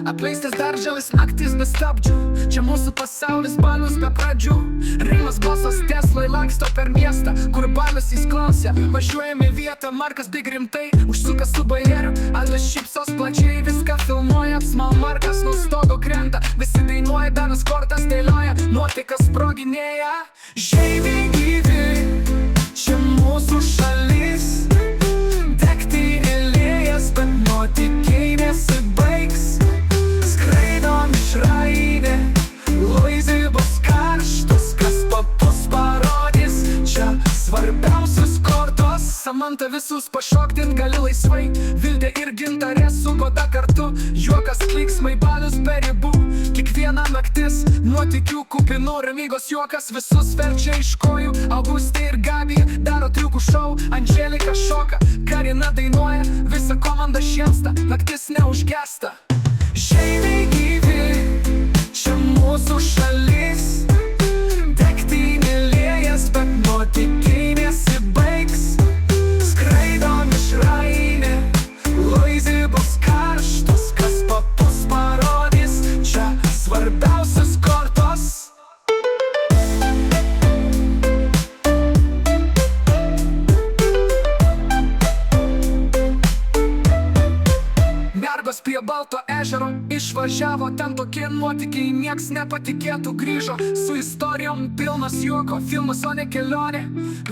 Apleistas darželis, naktis be stabdžių. Čia mūsų pasaulis, balius be pradžių. Rimas balsas Teslai laksto per miestą, kur balius jis klausia. Važiuojame vietą, Markas big rimtai užsuka su bajeriu. Alis šypsos plačiai, viską filmuoja. Smal Markas nuo stogo krenta, visi dainuoja, Danas kortas dėlioja, nuotaikas sproginėja. Žeiviai gyvi, čia mūsų šalis. Degti eilėjas, bet nuotykiai nesibaigs. Skraidom išraidė, Luizai bus karštus, kas papus parodys. Čia svarbiausius kortos. Samanta visus pašokdint gali laisvai. Vildė ir Gintarė su Goda kartu. Juokas klyksmai, balius be ribų. Kiekviena naktis, nuotykių kupinų ramygos juokas. Visus verčia iš kojų. Augustė ir Gabija daro triukų šou. Andželika šoka, Karina dainuoja. Visa komanda šiensta, naktis neužgesta. Žeiviai gyvi, čia mūsų šalis. Degti neliejas, bet nuotykiai nesibaigs. Skraidom išrainė, Luizai bus karštos, kas papus parodys. Čia svarbiausias kortos. Mergos prie Balto ežero išvažiavo, ten tokie nuotykiai nieks nepatikėtų. Grįžo su istorijom pilnas juoko, filmas o ne kelionė.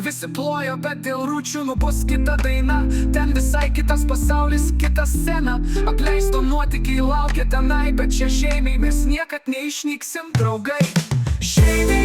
Visi plojo, bet dėl rūčių bus kita daina. Ten visai kitas pasaulis, kita scena. Apleisto nuotykiai laukia tenai, bet čia žemėj mes niekad neišnyksim, draugai. Žemė